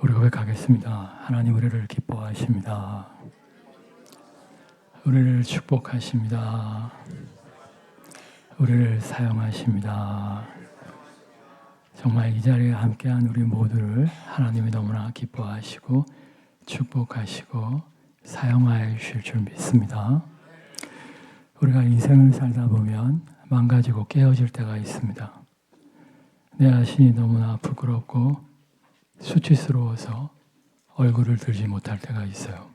우리 고백하겠습니다. 하나님 우리를 기뻐하십니다. 우리를 축복하십니다. 우리를 사용하십니다. 정말 이 자리에 함께한 우리 모두를 하나님이 너무나 기뻐하시고 축복하시고 사용하여 주실 줄 믿습니다. 우리가 인생을 살다 보면 망가지고 깨어질 때가 있습니다. 내 자신이 너무나 부끄럽고 수치스러워서 얼굴을 들지 못할 때가 있어요.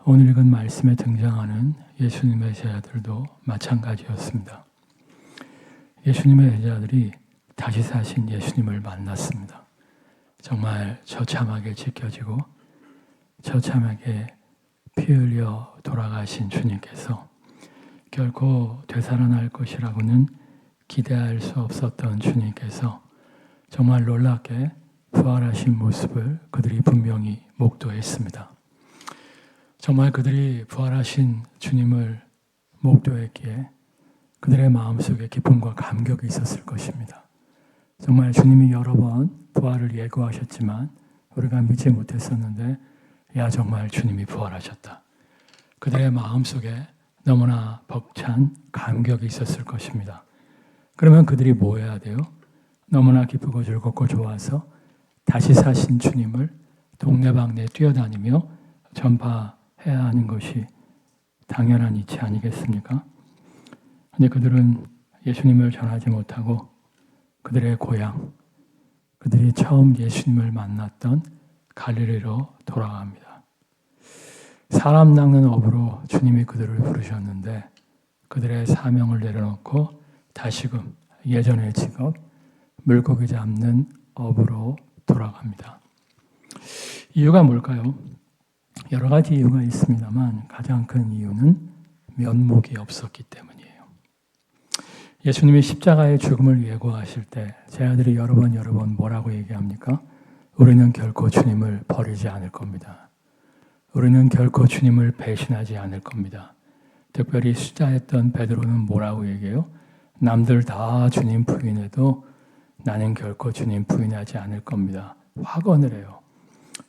오늘 읽은 말씀에 등장하는 예수님의 제자들도 마찬가지였습니다. 예수님의 제자들이 다시 사신 예수님을 만났습니다. 정말 처참하게 지켜지고 처참하게 피 흘려 돌아가신 주님께서 결코 되살아날 것이라고는 기대할 수 없었던 주님께서 정말 놀랍게 부활하신 모습을 그들이 분명히 목도했습니다. 정말 그들이 부활하신 주님을 목도했기에 그들의 마음속에 기쁨과 감격이 있었을 것입니다. 정말 주님이 여러 번 부활을 예고하셨지만 우리가 믿지 못했었는데 정말 주님이 부활하셨다. 그들의 마음속에 너무나 벅찬 감격이 있었을 것입니다. 그러면 그들이 뭐 해야 돼요? 너무나 기쁘고 즐겁고 좋아서 다시 사신 주님을 동네방네 뛰어다니며 전파해야 하는 것이 당연한 이치 아니겠습니까? 근데 그들은 예수님을 전하지 못하고 그들의 고향, 그들이 처음 예수님을 만났던 갈릴리로 돌아갑니다. 사람 낚는 업으로 주님이 그들을 부르셨는데 그들의 사명을 내려놓고 다시금 예전의 직업, 물고기 잡는 업으로 돌아갑니다. 이유가 뭘까요? 여러 가지 이유가 있습니다만 가장 큰 이유는 면목이 없었기 때문이에요. 예수님이 십자가의 죽음을 예고하실 때 제자들이 여러 번 뭐라고 얘기합니까? 우리는 결코 주님을 버리지 않을 겁니다. 우리는 결코 주님을 배신하지 않을 겁니다. 특별히 수자했던 베드로는 뭐라고 얘기해요? 남들 다 주님 부인해도 나는 결코 주님 부인하지 않을 겁니다. 확언을 해요.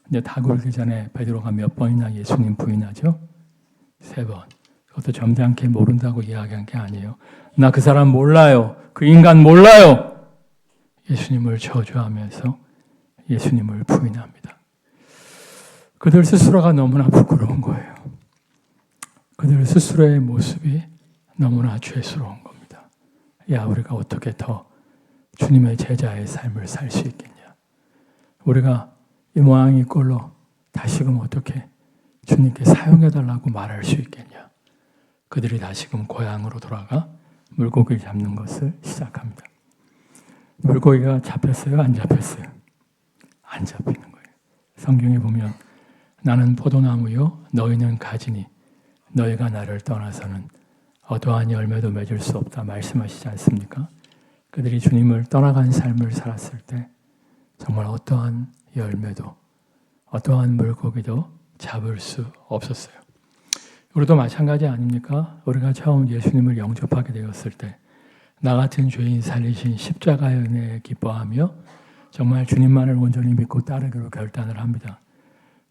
근데 다 굴기 전에 베드로가 몇 번이나 예수님 부인하죠? 3번. 그것도 점잖게 모른다고 이야기한 게 아니에요. 나 그 사람 몰라요. 그 인간 몰라요. 예수님을 저주하면서 예수님을 부인합니다. 그들 스스로가 너무나 부끄러운 거예요. 그들 스스로의 모습이 너무나 죄스러운 겁니다. 우리가 어떻게 더 주님의 제자의 삶을 살 수 있겠냐? 우리가 이 모양이 꼴로 다시금 어떻게 주님께 사용해달라고 말할 수 있겠냐? 그들이 다시금 고향으로 돌아가 물고기를 잡는 것을 시작합니다. 물고기가 잡혔어요? 안 잡혔어요? 안 잡히는 거예요. 성경에 보면 나는 포도나무요 너희는 가지니 너희가 나를 떠나서는 어떠한 열매도 맺을 수 없다 말씀하시지 않습니까? 그들이 주님을 떠나간 삶을 살았을 때 정말 어떠한 열매도 어떠한 물고기도 잡을 수 없었어요. 우리도 마찬가지 아닙니까? 우리가 처음 예수님을 영접하게 되었을 때 나 같은 죄인 살리신 십자가의 은혜에 기뻐하며 정말 주님만을 온전히 믿고 따르기로 결단을 합니다.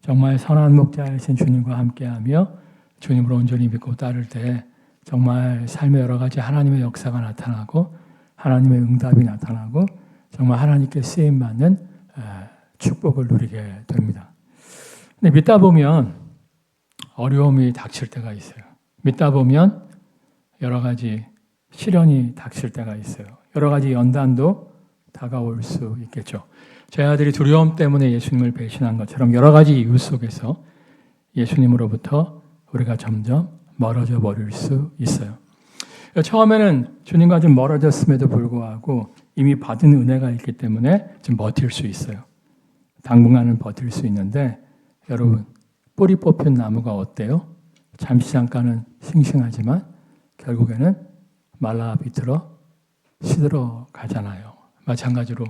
정말 선한 목자이신 주님과 함께하며 주님을 온전히 믿고 따를 때 정말 삶의 여러 가지 하나님의 역사가 나타나고 하나님의 응답이 나타나고 정말 하나님께 쓰임받는 축복을 누리게 됩니다. 근데 믿다 보면 어려움이 닥칠 때가 있어요. 믿다 보면 여러 가지 시련이 닥칠 때가 있어요. 여러 가지 연단도 다가올 수 있겠죠. 저희 아들이 두려움 때문에 예수님을 배신한 것처럼 여러 가지 이유 속에서 예수님으로부터 우리가 점점 멀어져 버릴 수 있어요. 처음에는 주님과 좀 멀어졌음에도 불구하고 이미 받은 은혜가 있기 때문에 좀 버틸 수 있어요. 당분간은 버틸 수 있는데 여러분 뿌리 뽑힌 나무가 어때요? 잠시 잠깐은 싱싱하지만 결국에는 말라 비틀어 시들어 가잖아요. 마찬가지로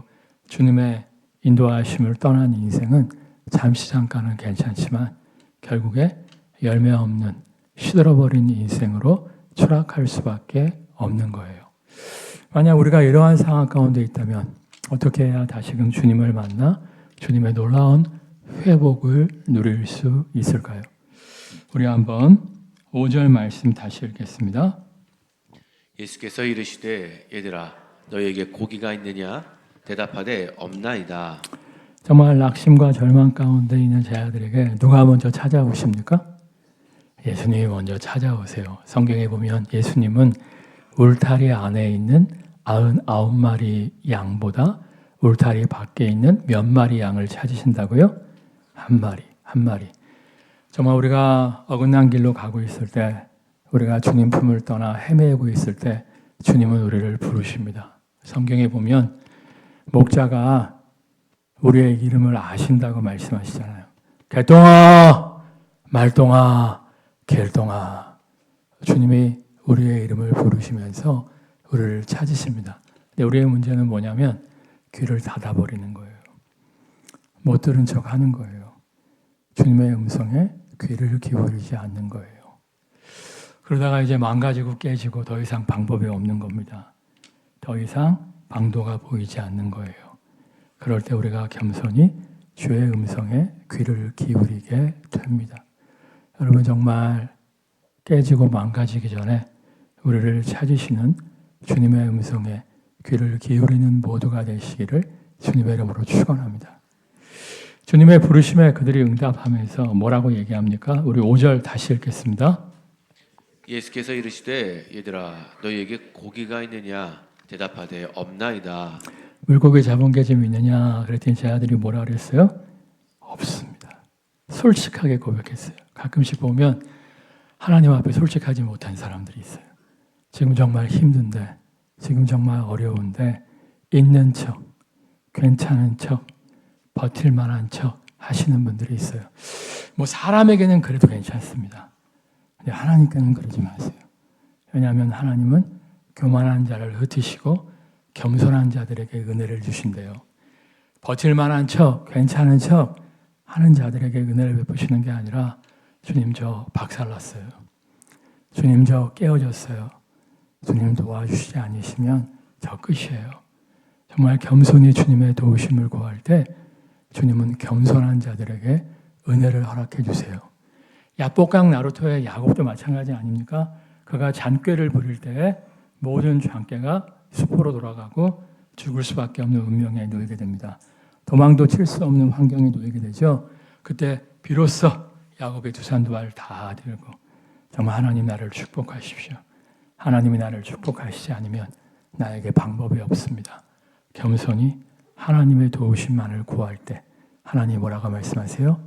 주님의 인도하심을 떠난 인생은 잠시 잠깐은 괜찮지만 결국에 열매 없는 시들어버린 인생으로 추락할 수밖에 없는 거예요. 만약 우리가 이러한 상황 가운데 있다면 어떻게 해야 다시금 주님을 만나 주님의 놀라운 회복을 누릴 수 있을까요? 우리 한번 5절 말씀 다시 읽겠습니다. 예수께서 이르시되 얘들아 너희에게 고기가 있느냐 대답하되 없나이다. 정말 낙심과 절망 가운데 있는 제 아들에게 누가 먼저 찾아오십니까? 예수님이 먼저 찾아오세요. 성경에 보면 예수님은 울타리 안에 있는 99마리 양보다 울타리 밖에 있는 몇 마리 양을 찾으신다고요? 한 마리. 정말 우리가 어긋난 길로 가고 있을 때, 우리가 주님 품을 떠나 헤매고 있을 때 주님은 우리를 부르십니다. 성경에 보면 목자가 우리의 이름을 아신다고 말씀하시잖아요. 개똥아, 말똥아, 겔똥아. 주님이 우리의 이름을 부르시면서 우리를 찾으십니다. 근데 우리의 문제는 뭐냐면 귀를 닫아버리는 거예요. 못 들은 척 하는 거예요. 주님의 음성에 귀를 기울이지 않는 거예요. 그러다가 이제 망가지고 깨지고 더 이상 방법이 없는 겁니다. 더 이상 방도가 보이지 않는 거예요. 그럴 때 우리가 겸손히 주의 음성에 귀를 기울이게 됩니다. 여러분 정말 깨지고 망가지기 전에 우리를 찾으시는 주님의 음성에 귀를 기울이는 모두가 되시기를 주님의 이름으로 축원합니다. 주님의 부르심에 그들이 응답하면서 뭐라고 얘기합니까? 우리 5절 다시 읽겠습니다. 예수께서 이르시되 얘들아 너희에게 고기가 있느냐 대답하되 없나이다. 물고기 잡은 게 좀 있느냐 그랬더니 제 아들이 뭐라 그랬어요? 없습니다. 솔직하게 고백했어요. 가끔씩 보면 하나님 앞에 솔직하지 못한 사람들이 있어요. 지금 정말 힘든데, 지금 정말 어려운데 있는 척, 괜찮은 척, 버틸 만한 척 하시는 분들이 있어요. 뭐 사람에게는 그래도 괜찮습니다. 근데 하나님께는 그러지 마세요. 왜냐하면 하나님은 교만한 자를 흩으시고 겸손한 자들에게 은혜를 주신대요. 버틸 만한 척, 괜찮은 척 하는 자들에게 은혜를 베푸시는 게 아니라 주님 저 박살났어요. 주님 저 깨어졌어요. 주님 도와주시지 않으시면 저 끝이에요. 정말 겸손히 주님의 도우심을 구할 때 주님은 겸손한 자들에게 은혜를 허락해 주세요. 야복강 나루토의 야곱도 마찬가지 아닙니까? 그가 잔꾀를 부릴 때 모든 잔꾀가 수포로 돌아가고 죽을 수밖에 없는 운명에 놓이게 됩니다. 도망도 칠 수 없는 환경에 놓이게 되죠. 그때 비로소 야곱의 두 산 두 발 다 들고 정말 하나님 나를 축복하십시오. 하나님이 나를 축복하시지 않으면 나에게 방법이 없습니다. 겸손히 하나님의 도우심만을 구할 때 하나님 뭐라고 말씀하세요?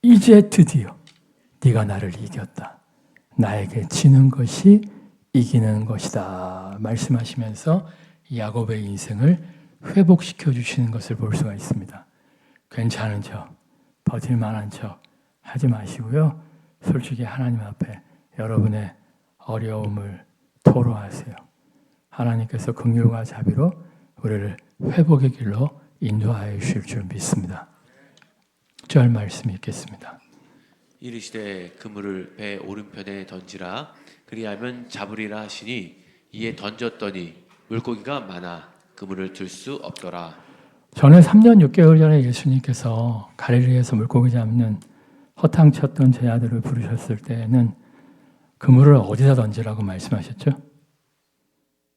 이제 드디어 네가 나를 이겼다. 나에게 지는 것이 이기는 것이다. 말씀하시면서 야곱의 인생을 회복시켜 주시는 것을 볼 수가 있습니다. 괜찮은 척, 버틸 만한 척 하지 마시고요. 솔직히 하나님 앞에 여러분의 어려움을 토로하세요. 하나님께서 긍휼과 자비로 우리를 회복의 길로 인도하여 주실 줄 믿습니다. 6절 말씀 읽겠습니다. 이르시되 그물을 배 오른편에 던지라 그리하면 잡으리라 하시니 이에 던졌더니 물고기가 많아 그물을 들 수 없더라. 전에 3년 6개월 전에 예수님께서 갈릴리에서 물고기 잡는 허탕 쳤던 제 아들을 부르셨을 때에는 그물을 어디다 던지라고 말씀하셨죠?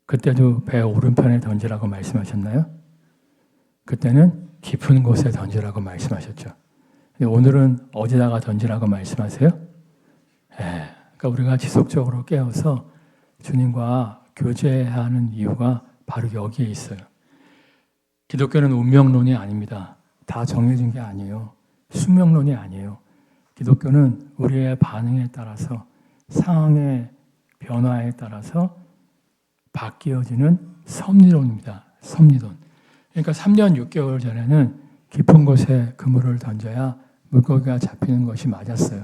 그때도 배 오른편에 던지라고 말씀하셨나요? 그때는 깊은 곳에 던지라고 말씀하셨죠. 근데 오늘은 어디다가 던지라고 말씀하세요? 그러니까 우리가 지속적으로 깨어서 주님과 교제하는 이유가 바로 여기에 있어요. 기독교는 운명론이 아닙니다. 다 정해진 게 아니에요. 숙명론이 아니에요. 기독교는 우리의 반응에 따라서 상황의 변화에 따라서 바뀌어지는 섭리론입니다. 섭리론. 그러니까 3년 6개월 전에는 깊은 곳에 그물을 던져야 물고기가 잡히는 것이 맞았어요.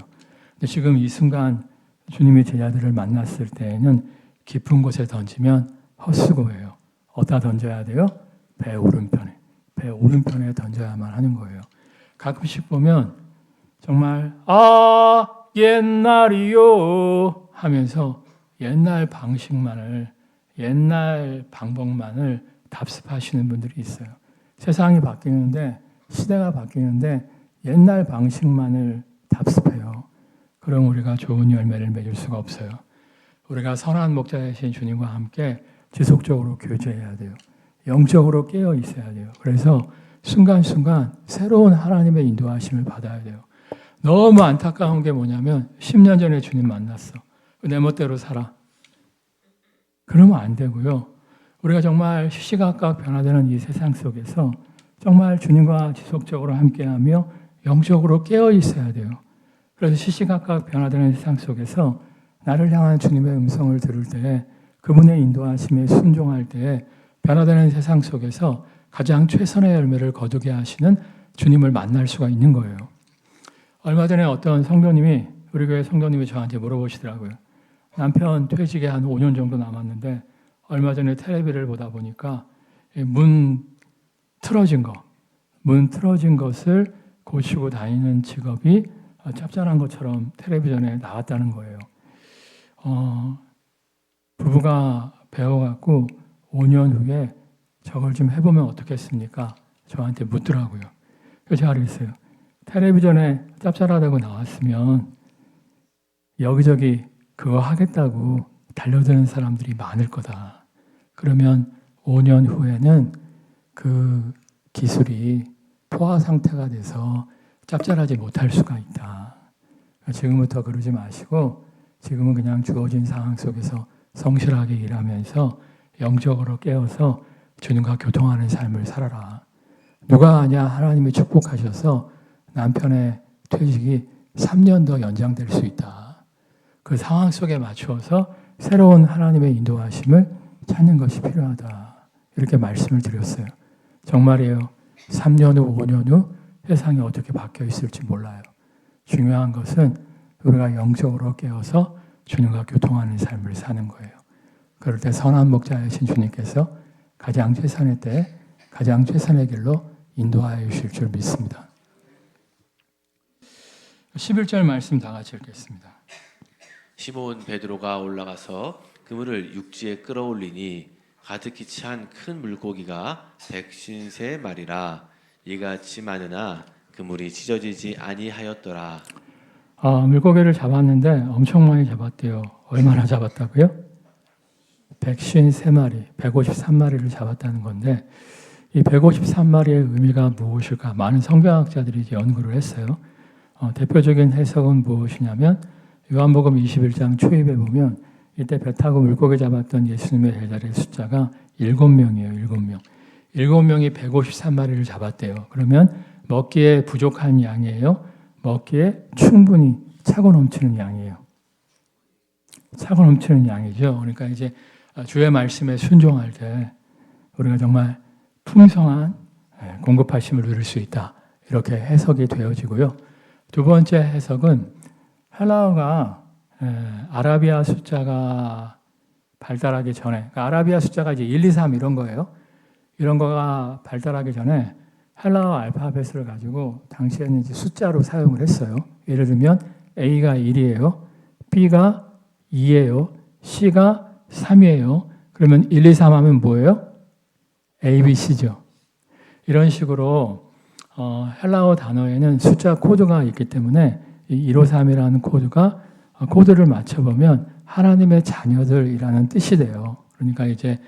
근데 지금 이 순간 주님이 제자들을 만났을 때에는 깊은 곳에 던지면 헛수고예요. 어디다 던져야 돼요? 배 오른편에. 배 오른편에 던져야만 하는 거예요. 가끔씩 보면 정말 옛날이요 하면서 옛날 방식만을 옛날 방법만을 답습하시는 분들이 있어요. 세상이 바뀌는데 시대가 바뀌는데 옛날 방식만을 답습해요. 그럼 우리가 좋은 열매를 맺을 수가 없어요. 우리가 선한 목자이신 주님과 함께 지속적으로 교제해야 돼요. 영적으로 깨어 있어야 돼요. 그래서 순간순간 새로운 하나님의 인도하심을 받아야 돼요. 너무 안타까운 게 뭐냐면 10년 전에 주님 만났어. 내 멋대로 살아. 그러면 안 되고요. 우리가 정말 시시각각 변화되는 이 세상 속에서 정말 주님과 지속적으로 함께하며 영적으로 깨어 있어야 돼요. 그래서 시시각각 변화되는 세상 속에서 나를 향한 주님의 음성을 들을 때 그분의 인도하심에 순종할 때 변화되는 세상 속에서 가장 최선의 열매를 거두게 하시는 주님을 만날 수가 있는 거예요. 얼마 전에 어떤 성도님이 우리 교회 성도님이 저한테 물어보시더라고요. 남편 퇴직에 한 5년 정도 남았는데 얼마 전에 텔레비를 보다 보니까 문 틀어진 것을 고치고 다니는 직업이 짭짤한 것처럼 텔레비전에 나왔다는 거예요. 부부가 배워갖고 5년 후에 저걸 좀 해보면 어떻겠습니까? 저한테 묻더라고요. 그래서 제가 그랬어요. 텔레비전에 짭짤하다고 나왔으면 여기저기 그거 하겠다고 달려드는 사람들이 많을 거다. 그러면 5년 후에는 그 기술이 포화 상태가 돼서 짭짤하지 못할 수가 있다. 지금부터 그러지 마시고 지금은 그냥 주어진 상황 속에서 성실하게 일하면서 영적으로 깨어서 주님과 교통하는 삶을 살아라. 누가 아냐 하나님이 축복하셔서 남편의 퇴직이 3년 더 연장될 수 있다. 그 상황 속에 맞추어서 새로운 하나님의 인도하심을 찾는 것이 필요하다. 이렇게 말씀을 드렸어요. 정말이에요. 3년 후, 5년 후 세상이 어떻게 바뀌어 있을지 몰라요. 중요한 것은 우리가 영적으로 깨어서 주님과 교통하는 삶을 사는 거예요. 그럴 때 선한 목자이신 주님께서 가장 최선의 때, 가장 최선의 길로 인도하여 주실 줄 믿습니다. 11절 말씀 다 같이 읽겠습니다. 시몬 베드로가 올라가서 그물을 육지에 끌어올리니 가득히 찬 큰 물고기가 153마리라 이같이 많으나 그물이 찢어지지 아니하였더라. 물고기를 잡았는데 엄청 많이 잡았대요. 얼마나 잡았다고요? 153마리, 153마리를 잡았다는 건데 이 153마리의 의미가 무엇일까? 많은 성경학자들이 이제 연구를 했어요. 대표적인 해석은 무엇이냐면 요한복음 21장 초입에 보면 이때 배 타고 물고기 잡았던 예수님의 제자의 숫자가 7명이에요. 7명. 7명이 153마리를 잡았대요. 그러면 먹기에 부족한 양이에요? 먹기에 충분히 차고 넘치는 양이에요. 차고 넘치는 양이죠. 그러니까 이제 주의 말씀에 순종할 때 우리가 정말 풍성한 공급하심을 누릴 수 있다. 이렇게 해석이 되어지고요. 두 번째 해석은 헬라어가 아라비아 숫자가 발달하기 전에, 그러니까 아라비아 숫자가 이제 1, 2, 3 이런 거예요. 이런 거가 발달하기 전에 헬라어 알파벳을 가지고 당시에는 이제 숫자로 사용을 했어요. 예를 들면 A가 1이에요. B가 2예요. C가 3이에요. 그러면 1, 2, 3 하면 뭐예요? A, B, C죠. 이런 식으로 헬라어 단어에는 숫자 코드가 있기 때문에 이 153이라는 코드를 맞춰보면 하나님의 자녀들이라는 뜻이 돼요. 그러니까 이제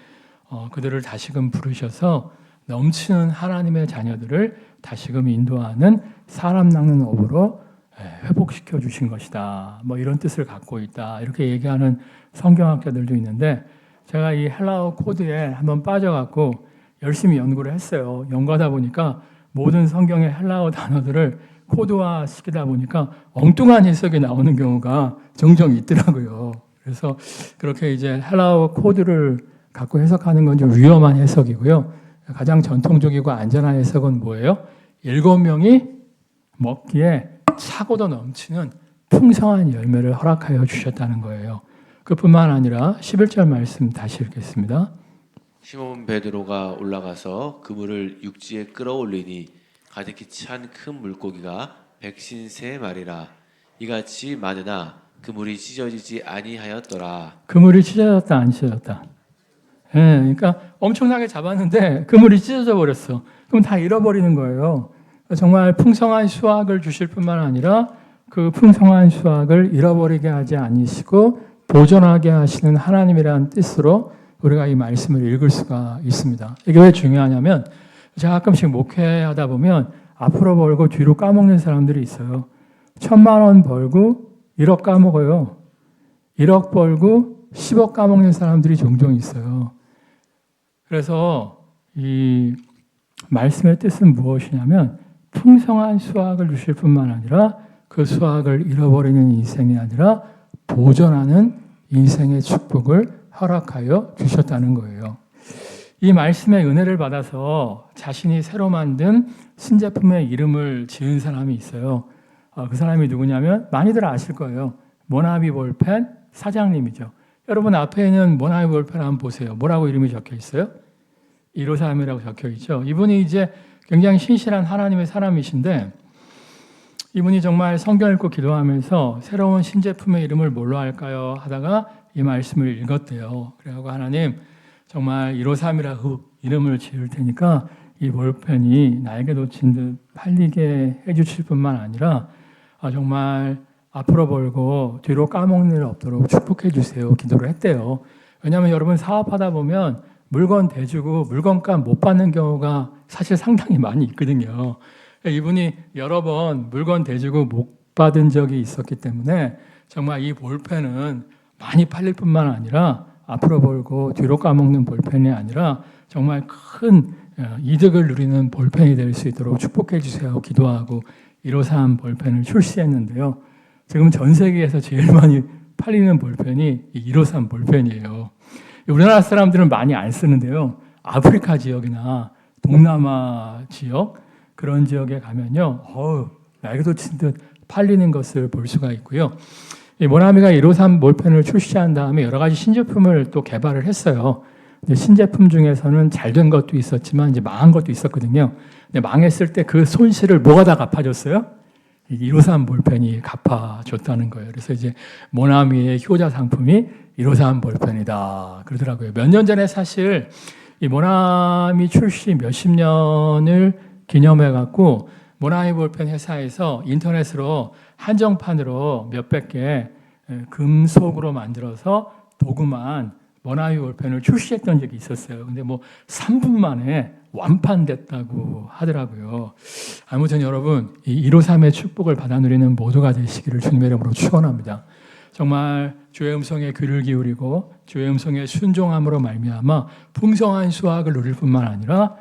그들을 다시금 부르셔서 넘치는 하나님의 자녀들을 다시금 인도하는 사람 낚는 업으로 회복시켜 주신 것이다. 뭐 이런 뜻을 갖고 있다. 이렇게 얘기하는 성경학자들도 있는데 제가 이 헬라어 코드에 한번 빠져갖고 열심히 연구를 했어요. 연구하다 보니까 모든 성경의 헬라어 단어들을 코드화 시키다 보니까 엉뚱한 해석이 나오는 경우가 종종 있더라고요. 그래서 그렇게 이제 헬라어 코드를 갖고 해석하는 건 좀 위험한 해석이고요. 가장 전통적이고 안전한 해석은 뭐예요? 7명이 먹기에 차고도 넘치는 풍성한 열매를 허락하여 주셨다는 거예요. 그뿐만 아니라 11절 말씀 다시 읽겠습니다. 시몬 베드로가 올라가서 그물을 육지에 끌어올리니 가득히 찬 큰 물고기가 153마리라 이같이 많으나 그물이 찢어지지 아니하였더라. 그물이 찢어졌다 안 찢어졌다? 그러니까 엄청나게 잡았는데 그물이 찢어져 버렸어. 그럼 다 잃어버리는 거예요. 정말 풍성한 수확을 주실 뿐만 아니라 그 풍성한 수확을 잃어버리게 하지 않으시고 보존하게 하시는 하나님이라는 뜻으로 우리가 이 말씀을 읽을 수가 있습니다. 이게 왜 중요하냐면 제가 가끔씩 목회하다 보면 앞으로 벌고 뒤로 까먹는 사람들이 있어요. 1,000만 원 벌고 1억 까먹어요. 1억 벌고 10억 까먹는 사람들이 종종 있어요. 그래서 이 말씀의 뜻은 무엇이냐면 풍성한 수확을 주실 뿐만 아니라 그 수확을 잃어버리는 인생이 아니라 보존하는 인생의 축복을 허락하여 주셨다는 거예요. 이 말씀의 은혜를 받아서 자신이 새로 만든 신제품의 이름을 지은 사람이 있어요. 그 사람이 누구냐면 많이들 아실 거예요. 모나미 볼펜 사장님이죠. 여러분 앞에 있는 모나미 볼펜 한번 보세요. 뭐라고 이름이 적혀 있어요? 153이라고 적혀 있죠. 이분이 이제 굉장히 신실한 하나님의 사람이신데 이분이 정말 성경 읽고 기도하면서 새로운 신제품의 이름을 뭘로 할까요? 하다가 이 말씀을 읽었대요. 그래가지고 하나님 정말 153이라고 이름을 지을 테니까 이 볼펜이 날개 돋친 듯 팔리게 해주실 뿐만 아니라 정말 앞으로 벌고 뒤로 까먹는 일 없도록 축복해 주세요. 기도를 했대요. 왜냐하면 여러분 사업하다 보면 물건 대주고 물건값 못 받는 경우가 사실 상당히 많이 있거든요. 이분이 여러 번 물건 대주고 못 받은 적이 있었기 때문에 정말 이 볼펜은 많이 팔릴 뿐만 아니라 앞으로 벌고 뒤로 까먹는 볼펜이 아니라 정말 큰 이득을 누리는 볼펜이 될 수 있도록 축복해 주세요. 기도하고 153 볼펜을 출시했는데요. 지금 전 세계에서 제일 많이 팔리는 볼펜이 이 153 볼펜이에요. 우리나라 사람들은 많이 안 쓰는데요. 아프리카 지역이나 동남아 지역 그런 지역에 가면요. 날개 돋친 듯 팔리는 것을 볼 수가 있고요. 이 모나미가 153 볼펜을 출시한 다음에 여러 가지 신제품을 또 개발을 했어요. 신제품 중에서는 잘 된 것도 있었지만 이제 망한 것도 있었거든요. 근데 망했을 때 그 손실을 뭐가 다 갚아줬어요? 153 볼펜이 갚아줬다는 거예요. 그래서 이제 모나미의 효자 상품이 153 볼펜이다 그러더라고요. 몇 년 전에 사실 이 모나미 출시 몇십 년을 기념해 갖고 모나미 볼펜 회사에서 인터넷으로 한정판으로 몇백 개 금속으로 만들어서 도구만 모나미 볼펜을 출시했던 적이 있었어요. 근데 뭐 3분 만에 완판됐다고 하더라고요. 아무튼 여러분 이 153의 축복을 받아 누리는 모두가 되시기를 주님의 이름으로 축원합니다. 정말 주의 음성에 귀를 기울이고 주의 음성에 순종함으로 말미암아 풍성한 수확을 누릴 뿐만 아니라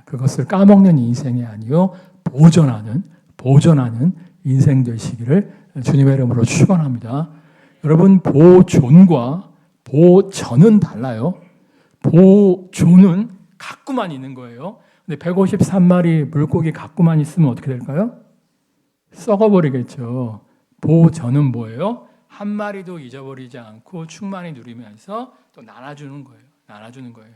그것을 까먹는 인생이 아니요 보존하는 인생 되시기를 주님의 이름으로 축원합니다. 여러분 보존과 보전은 달라요. 보존은 갖고만 있는 거예요. 근데 153마리 물고기 갖고만 있으면 어떻게 될까요? 썩어버리겠죠. 보전은 뭐예요? 한 마리도 잊어버리지 않고 충만히 누리면서 또 나눠주는 거예요.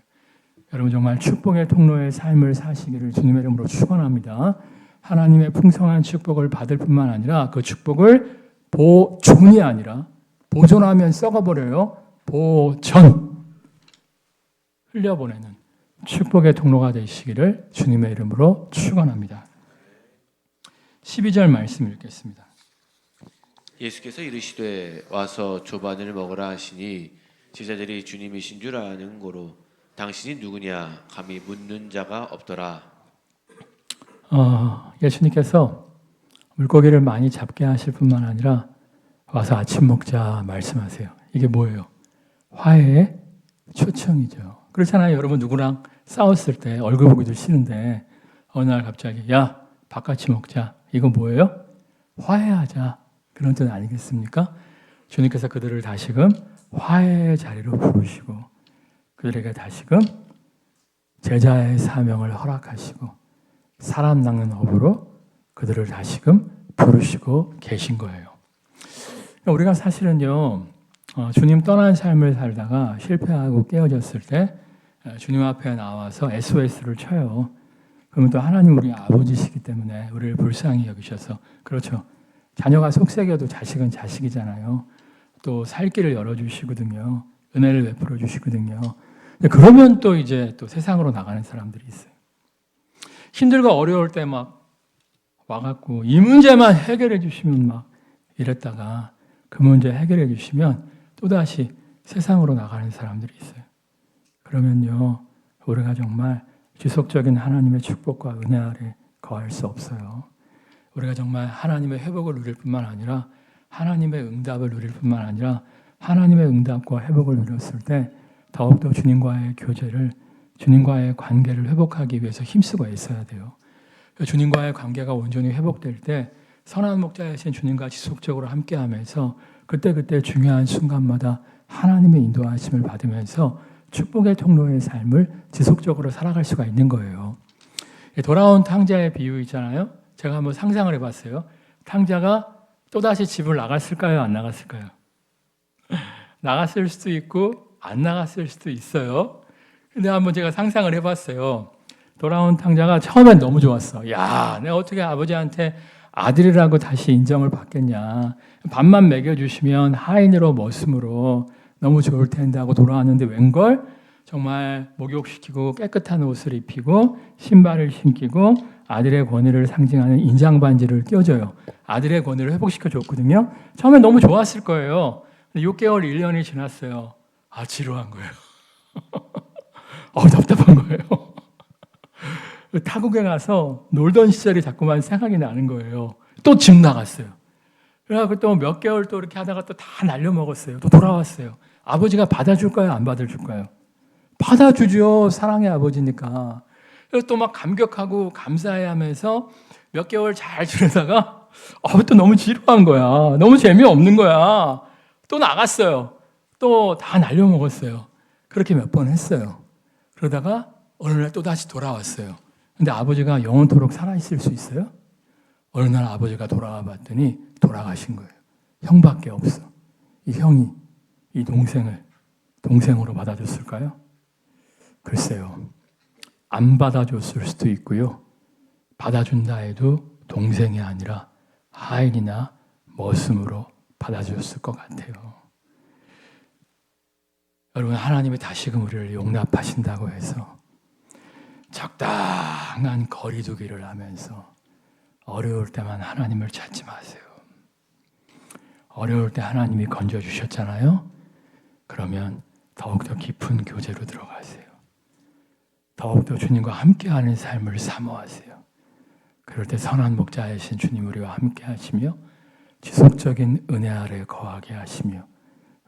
여러분 정말 축복의 통로의 삶을 사시기를 주님의 이름으로 축원합니다. 하나님의 풍성한 축복을 받을 뿐만 아니라 그 축복을 보존이 아니라 보존하면 썩어버려요. 보전 흘려보내는 축복의 통로가 되시기를 주님의 이름으로 축원합니다. 12절 말씀 읽겠습니다. 예수께서 이르시되 와서 조반을 먹으라 하시니 제자들이 주님이신 줄 아는 고로 당신이 누구냐 감히 묻는 자가 없더라. 예수님께서 물고기를 많이 잡게 하실 뿐만 아니라 와서 아침 먹자 말씀하세요. 이게 뭐예요? 화해의 초청이죠. 그렇잖아요. 여러분 누구랑 싸웠을 때 얼굴 보기도 싫은데 어느 날 갑자기 야 바깥이 먹자. 이거 뭐예요? 화해하자. 그런 뜻 아니겠습니까? 주님께서 그들을 다시금 화해의 자리로 부르시고 그들에게 다시금 제자의 사명을 허락하시고 사람 낚는 업으로 그들을 다시금 부르시고 계신 거예요. 우리가 사실은요 주님 떠난 삶을 살다가 실패하고 깨어졌을 때 주님 앞에 나와서 SOS를 쳐요. 그러면 또 하나님 우리 아버지시기 때문에 우리를 불쌍히 여기셔서 그렇죠. 자녀가 속썩여도 자식은 자식이잖아요. 또 살 길을 열어주시거든요. 은혜를 베풀어 주시거든요. 그러면 또 이제 또 세상으로 나가는 사람들이 있어요. 힘들고 어려울 때 막 와갖고 이 문제만 해결해 주시면 막 이랬다가 그 문제 해결해 주시면 또다시 세상으로 나가는 사람들이 있어요. 그러면요, 우리가 정말 지속적인 하나님의 축복과 은혜 아래 거할 수 없어요. 우리가 정말 하나님의 회복을 누릴 뿐만 아니라 하나님의 응답을 누릴 뿐만 아니라 하나님의 응답과 회복을 누렸을 때 더욱더 주님과의 교제를, 주님과의 관계를 회복하기 위해서 힘쓰고 있어야 돼요. 주님과의 관계가 온전히 회복될 때 선한 목자이신 주님과 지속적으로 함께하면서 그때그때 중요한 순간마다 하나님의 인도하심을 받으면서 축복의 통로의 삶을 지속적으로 살아갈 수가 있는 거예요. 돌아온 탕자의 비유 있잖아요. 제가 한번 상상을 해봤어요. 탕자가 또다시 집을 나갔을까요? 안 나갔을까요? 나갔을 수도 있고 안 나갔을 수도 있어요. 근데 한번 제가 상상을 해봤어요. 돌아온 탕자가 처음엔 너무 좋았어. 야, 내가 어떻게 아버지한테 아들이라고 다시 인정을 받겠냐. 밥만 먹여주시면 하인으로 머슴으로 너무 좋을 텐데 하고 돌아왔는데 웬걸? 정말 목욕시키고 깨끗한 옷을 입히고 신발을 신기고 아들의 권위를 상징하는 인장 반지를 껴줘요. 아들의 권위를 회복시켜줬거든요. 처음엔 너무 좋았을 거예요. 6개월, 1년이 지났어요. 아, 지루한 거예요. 답답한 거예요. 타국에 가서 놀던 시절이 자꾸만 생각이 나는 거예요. 또 집 나갔어요. 그래갖고 또 몇 개월 또 이렇게 하다가 또 다 날려먹었어요. 또 돌아왔어요. 아버지가 받아줄까요? 안 받아줄까요? 받아주죠. 사랑의 아버지니까. 그래서 또 막 감격하고 감사해 하면서 몇 개월 잘 지내다가 또 너무 지루한 거야. 너무 재미없는 거야. 또 나갔어요. 또 다 날려먹었어요. 그렇게 몇 번 했어요. 그러다가 어느 날 또 다시 돌아왔어요. 근데 아버지가 영원토록 살아있을 수 있어요? 어느 날 아버지가 돌아와 봤더니 돌아가신 거예요. 형밖에 없어. 이 형이 이 동생을 동생으로 받아줬을까요? 글쎄요. 안 받아줬을 수도 있고요. 받아준다 해도 동생이 아니라 하인이나 머슴으로 받아줬을 것 같아요. 여러분, 하나님이 다시금 우리를 용납하신다고 해서 적당한 거리두기를 하면서 어려울 때만 하나님을 찾지 마세요. 어려울 때 하나님이 건져주셨잖아요. 그러면 더욱더 깊은 교제로 들어가세요. 더욱더 주님과 함께하는 삶을 사모하세요. 그럴 때 선한 목자이신 주님 우리와 함께 하시며 지속적인 은혜 아래 거하게 하시며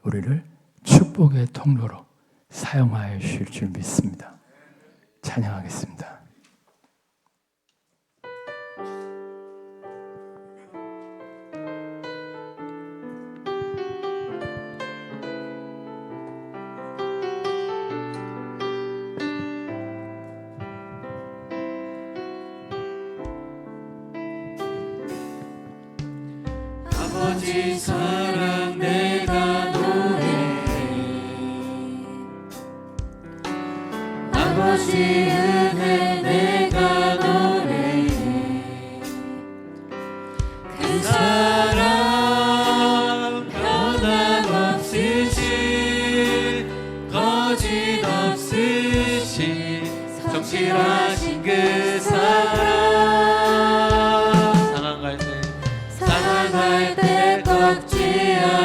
우리를 축복의 통로로 사용하여 주실 줄 믿습니다. 찬양하겠습니다. 아버지 사랑 내가 아버지 은혜 내가 노래해 그 사랑 변함없으신 거짓없으신 성실하신 그 사랑 사랑할 때 꺾지 않아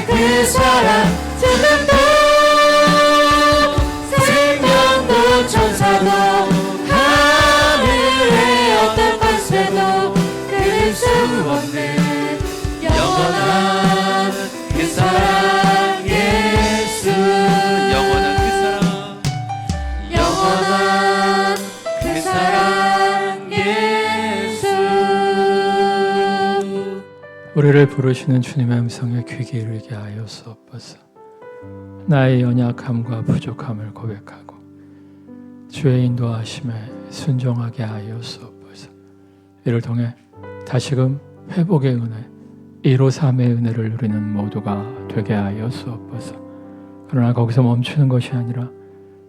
그 사랑 찬양도 생명도 천사도 하늘의 어떤 권세도 끊을 수 없는 영원한 그 사랑 예수 영원한 그 사랑 영원한 그 사랑 예수. 우리를 부르시는 주님의 음성에 귀 기울이게 하여주옵소서. 나의 연약함과 부족함을 고백하고 주의 인도하심에 순종하게 하여주옵소서. 이를 통해 다시금 회복의 은혜, 153의 은혜를 누리는 모두가 되게 하여주옵소서. 그러나 거기서 멈추는 것이 아니라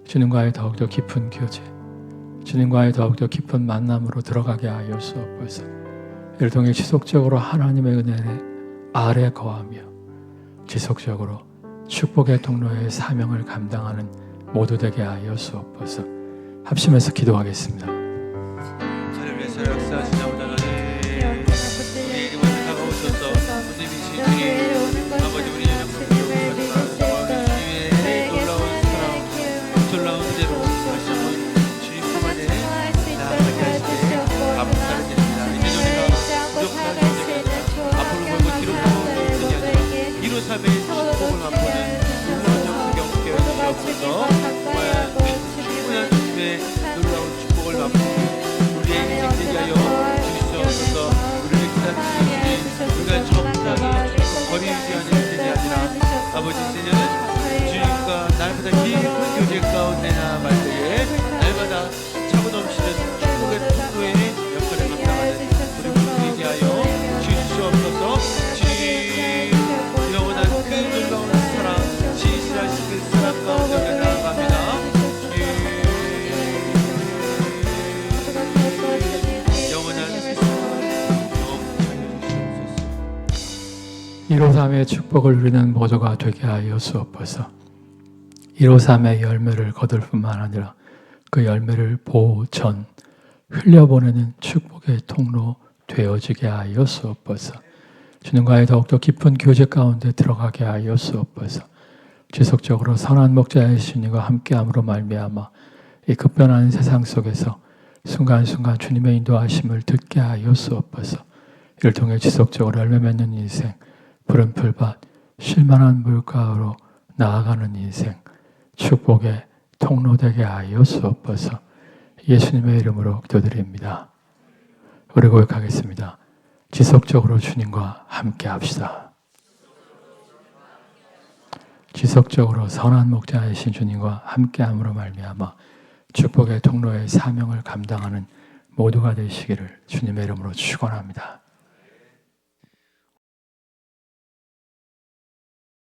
주님과의 더욱더 깊은 교제, 주님과의 더욱더 깊은 만남으로 들어가게 하여주옵소서. 이를 통해 지속적으로 하나님의 은혜 아래 거하며 지속적으로 축복의 통로의 사명을 감당하는 모두 되게 하여주옵소서. 합심해서 기도하겠습니다. 하늘 위에서 역사하신 아버지 하나님, 우리 이름을 다가오셔서 주님이신 주님, 아버지 우리 연약함을 주님의 놀라운 사랑, 놀라운 대로 다시 한번 주님 품 안에 나아가게 하시되 감사드립니다. 이제 우리가 부족한 존재가 앞으로 보고 뒤로 보고 있는 게 아니라 뒤로 삶의 축복을 맛보는 놀라운 영성이 없게 해주시옵소서. 정말 충분한 주님의 놀라운 축복을 맛보는 우리의 인생 되게 하여 주시옵소서. 우리를 기다리시는 우리가 적당히 거리 유지하는 인생이 아니라 아버지 이제는 주님과 날보다 깊은 교제 가운데 나아갈 때에 날마다 차고 넘치는 축복의 통로의 역할을 감당하는 우리 모두 되게 하여 주시옵소서. 주님 영원한 그 놀라운 사랑, 진실하신 그 사랑 가운데 나아갑니다. 영원한 그 사랑 영원히 153의 축복을 누리는 모두가 되게 하여 주옵소서. 153의 열매를 거둘 뿐만 아니라 그 열매를 보전 흘려보내는 축복의 통로 되어지게 하여 주옵소서. 주님과의 더욱더 깊은 교제 가운데 들어가게 하여 주옵소서. 지속적으로 선한 목자의 신이가 함께함으로 말미암아 이 급변하는 세상 속에서 순간순간 주님의 인도하심을 듣게 하여 주옵소서. 이를 통해 지속적으로 열매 맺는 인생, 푸른 풀밭, 쉴만한 물가로 나아가는 인생, 축복의 통로되게 하여 주옵소서. 예수님의 이름으로 기도드립니다. 우리 고백하겠습니다. 지속적으로 주님과 함께 합시다. 지속적으로 선한 목자이신 주님과 함께함으로 말미암아 축복의 통로의 사명을 감당하는 모두가 되시기를 주님의 이름으로 축원합니다.